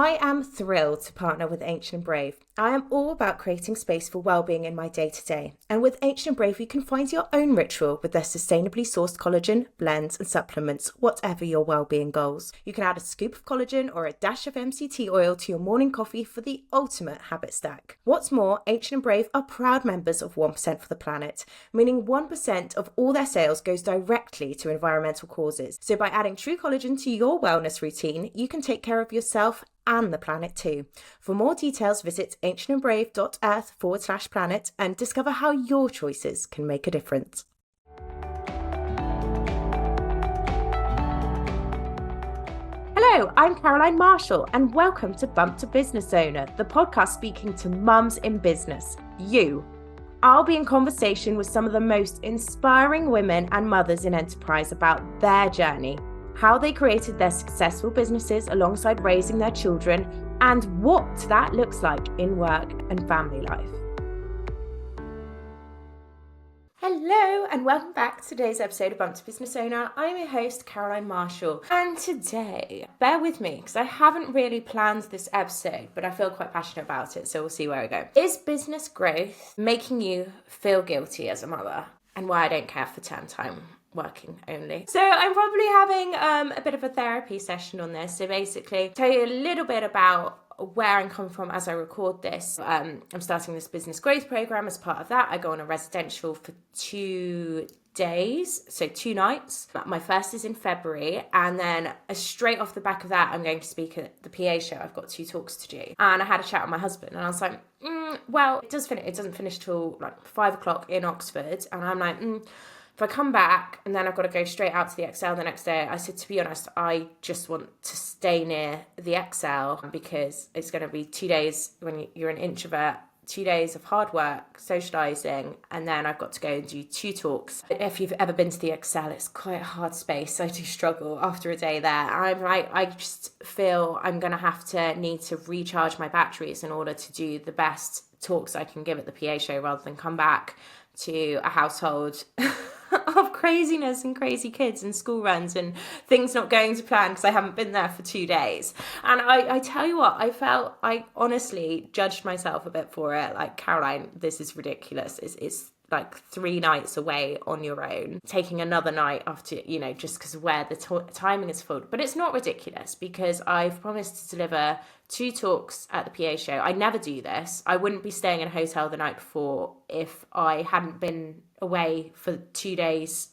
I am thrilled to partner with Ancient and Brave. I am all about creating space for wellbeing in my day-to-day. And with Ancient and Brave, you can find your own ritual with their sustainably sourced collagen, blends and supplements, whatever your wellbeing goals. You can add a scoop of collagen or a dash of MCT oil to your morning coffee for the ultimate habit stack. What's more, Ancient and Brave are proud members of 1% for the Planet, meaning 1% of all their sales goes directly to environmental causes. So by adding true collagen to your wellness routine, you can take care of yourself and the planet too. For more details, visit ancientandbrave.earth/planet and discover how your choices can make a difference. Hello, I'm Caroline Marshall and welcome to Bump to Business Owner, the podcast speaking to mums in business, you. I'll be in conversation with some of the most inspiring women and mothers in enterprise about their journey, how they created their successful businesses alongside raising their children, and what that looks like in work and family life. Hello and welcome back to today's episode of Bump to Business Owner. I'm your host, Caroline Marshall, and today, bear with me because I haven't really planned this episode, but I feel quite passionate about it, so we'll see where I go. Is business growth making you feel guilty as a mother? And why I don't care for term time working only. So I'm probably having a bit of a therapy session on this. So basically, tell you a little bit about where I'm coming from as I record this. I'm starting this business growth program. As part of that, I go on a residential for 2 days, so 2 nighs. My first is in February, and then straight off the back of that, I'm going to speak at the PA show. I've got 2 talks to do, and I had a chat with my husband, and I was like, well, it doesn't finish till like 5 o'clock in Oxford, and I'm like, if I come back and then I've got to go straight out to the Excel the next day, I said, to be honest, I just want to stay near the Excel because it's going to be 2 days when you're an introvert, 2 days of hard work, socialising, and then I've got to go and do 2 talks. If you've ever been to the Excel, it's quite a hard space. I do struggle after a day there. I'm like, I just feel I'm going to need to recharge my batteries in order to do the best talks I can give at the PA show rather than come back to a household of craziness and crazy kids and school runs and things not going to plan because I haven't been there for 2 days. And I tell you what, I honestly judged myself a bit for it. Like, Caroline, this is ridiculous. It's like 3 nights away on your own, taking another night after, just because of where the timing is full. But it's not ridiculous because I've promised to deliver 2 talks at the PA show. I never do this. I wouldn't be staying in a hotel the night before if I hadn't been away for 2 days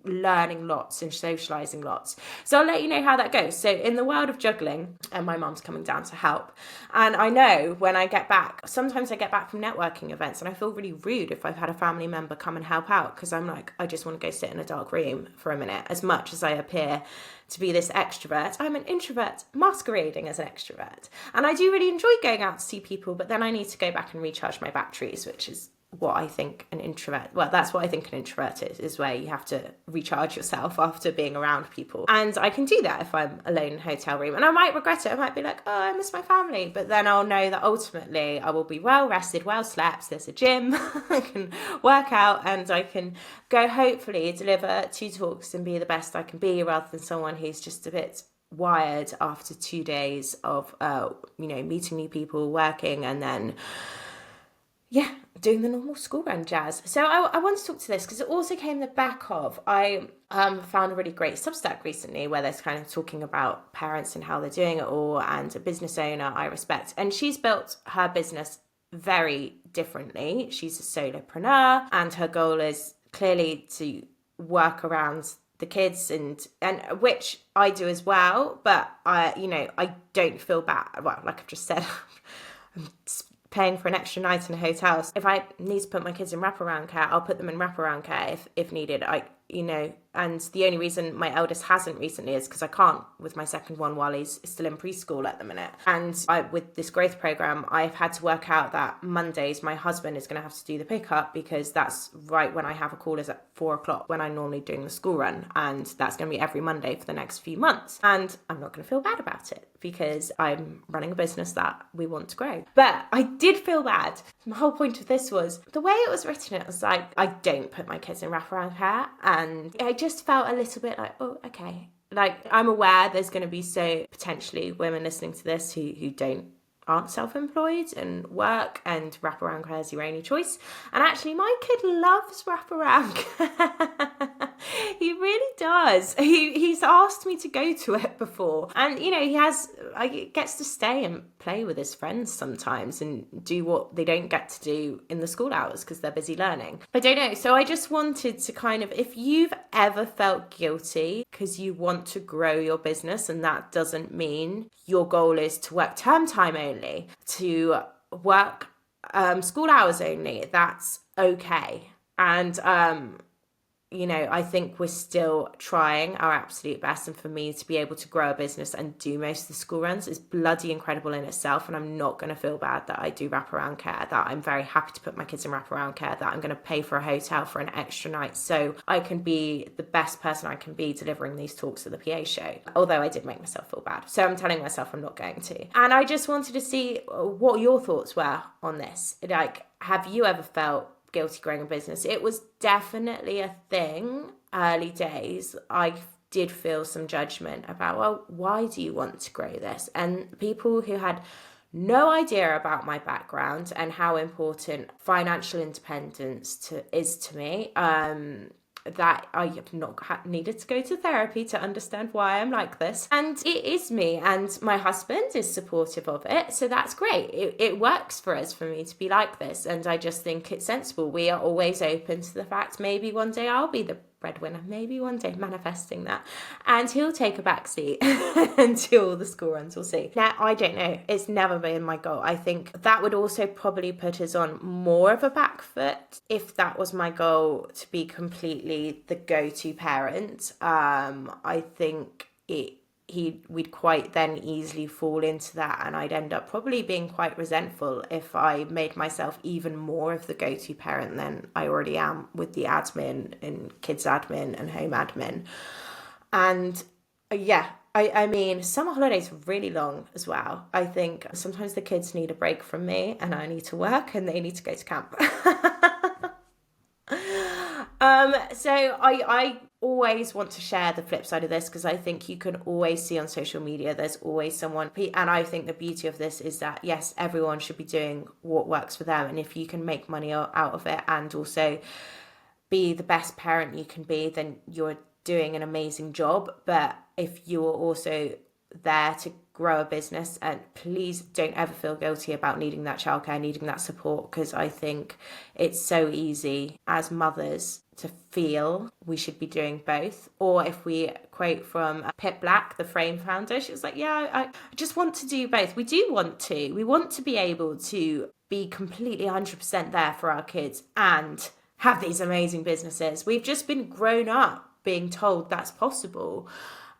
learning lots and socialising lots. So I'll let you know how that goes. So in the world of juggling, and my mum's coming down to help, and I know when I get back, sometimes I get back from networking events and I feel really rude if I've had a family member come and help out because I'm like, I just want to go sit in a dark room for a minute. As much as I appear to be this extrovert, I'm an introvert masquerading as an extrovert, and I do really enjoy going out to see people, but then I need to go back and recharge my batteries, which is what I think an introvert, that's what I think an introvert is where you have to recharge yourself after being around people. And I can do that if I'm alone in a hotel room. And I might regret it. I might be like, oh, I miss my family. But then I'll know that ultimately I will be well rested, well slept. There's a gym, I can work out, and I can go hopefully deliver 2 talks and be the best I can be rather than someone who's just a bit wired after 2 days of, meeting new people, working, and then doing the normal school run jazz. So I want to talk to this because it also came the back of, I found a really great Substack recently where there's kind of talking about parents and how they're doing it all, and a business owner I respect. And she's built her business very differently. She's a solopreneur and her goal is clearly to work around the kids and which I do as well. But I don't feel bad. Well, like I've just said, I'm paying for an extra night in a hotel. If I need to put my kids in wraparound care, I'll put them in wraparound care if needed. And the only reason my eldest hasn't recently is because I can't with my second one while he's still in preschool at the minute. And with this growth program, I've had to work out that Mondays my husband is going to have to do the pickup because that's right when I have a call is at 4 o'clock when I'm normally doing the school run. And that's going to be every Monday for the next few months. And I'm not going to feel bad about it because I'm running a business that we want to grow. But I did feel bad. The whole point of this was the way it was written. It was like, I don't put my kids in wraparound care. And I just felt a little bit like, oh, okay. like, I'm aware there's going to be so potentially women listening to this who aren't self-employed and work, and wraparound care is your only choice. And actually, my kid loves wraparound care. He really does. He's asked me to go to it before, and he gets to stay and play with his friends sometimes and do what they don't get to do in the school hours because they're busy learning. I don't know. So I just wanted to kind of, if you've ever felt guilty because you want to grow your business, and that doesn't mean your goal is to work term time only, to work school hours only, that's okay. And I think we're still trying our absolute best. And for me to be able to grow a business and do most of the school runs is bloody incredible in itself. And I'm not going to feel bad that I do wraparound care, that I'm very happy to put my kids in wraparound care, that I'm going to pay for a hotel for an extra night so I can be the best person I can be delivering these talks at the PA show. Although I did make myself feel bad. So I'm telling myself I'm not going to. And I just wanted to see what your thoughts were on this. Like, have you ever felt guilty growing a business? It was definitely a thing early days. I did feel some judgment about, well, why do you want to grow this? And people who had no idea about my background and how important financial independence is to me, that I have not needed to go to therapy to understand why I'm like this. And it is me, and my husband is supportive of it. So that's great. It works for us, for me to be like this. And I just think it's sensible. We are always open to the fact maybe one day I'll be the breadwinner, maybe one day, manifesting that, and he'll take a back seat until all the school runs. We'll see. Now, I don't know, it's never been my goal. I think that would also probably put us on more of a back foot if that was my goal, to be completely the go-to parent. I think we'd quite then easily fall into that, and I'd end up probably being quite resentful if I made myself even more of the go-to parent than I already am with the admin and kids admin and home admin. And I mean, summer holidays are really long as well. I think sometimes the kids need a break from me, and I need to work, and they need to go to camp. So I always want to share the flip side of this, because I think you can always see on social media, there's always someone, and I think the beauty of this is that, yes, everyone should be doing what works for them, and if you can make money out of it and also be the best parent you can be, then you're doing an amazing job. But if you're also there to grow a business, and please don't ever feel guilty about needing that childcare, needing that support, because I think it's so easy as mothers to feel we should be doing both. Or if we quote from Pip Black, the Frame founder, she was like, I just want to do both. We want to be able to be completely 100% there for our kids and have these amazing businesses. We've just been grown up being told that's possible,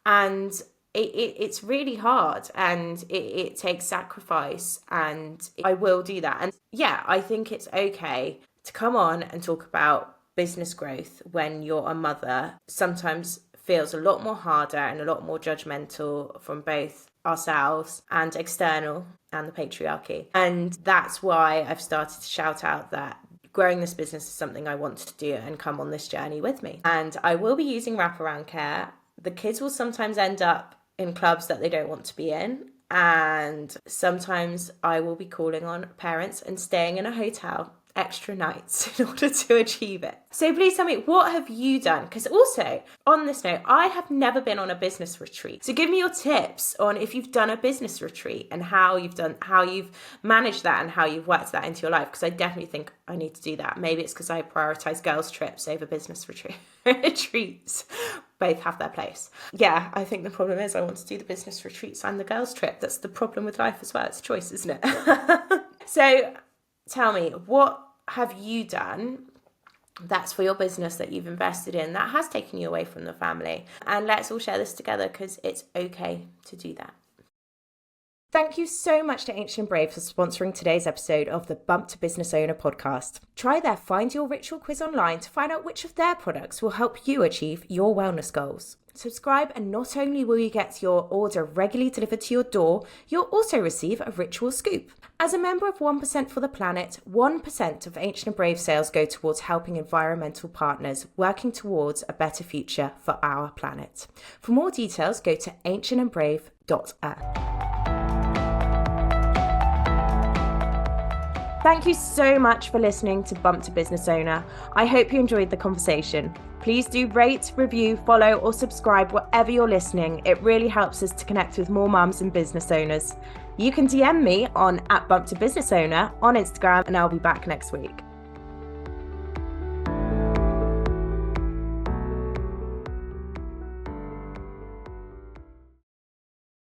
and it's really hard, and it takes sacrifice, and I will do that. And yeah, I think it's okay to come on and talk about business growth when you're a mother. Sometimes feels a lot more harder and a lot more judgmental from both ourselves and external and the patriarchy. And that's why I've started to shout out that growing this business is something I want to do, and come on this journey with me. And I will be using wraparound care. The kids will sometimes end up in clubs that they don't want to be in, and sometimes I will be calling on parents and staying in a hotel extra nights in order to achieve it. So please tell me, what have you done? Because also on this note, I have never been on a business retreat. So give me your tips on if you've done a business retreat and how you've managed that and how you've worked that into your life. Because I definitely think I need to do that. Maybe it's because I prioritise girls' trips over business retreats. Both have their place. Yeah, I think the problem is I want to do the business retreats and the girls' trip. That's the problem with life as well. It's a choice, isn't it? So tell me, what have you done that's for your business that you've invested in that has taken you away from the family? And let's all share this together, because it's okay to do that. Thank you so much to Ancient and Brave for sponsoring today's episode of the Bump to Business Owner podcast. Try their Find Your Ritual quiz online to find out which of their products will help you achieve your wellness goals. Subscribe and not only will you get your order regularly delivered to your door, you'll also receive a ritual scoop. As a member of 1% for the Planet, 1% of Ancient and Brave sales go towards helping environmental partners working towards a better future for our planet. For more details, go to ancientandbrave.earth. Thank you so much for listening to Bump to Business Owner. I hope you enjoyed the conversation. Please do rate, review, follow, or subscribe wherever you're listening. It really helps us to connect with more mums and business owners. You can DM me on @BumpToBusinessOwner on Instagram, and I'll be back next week.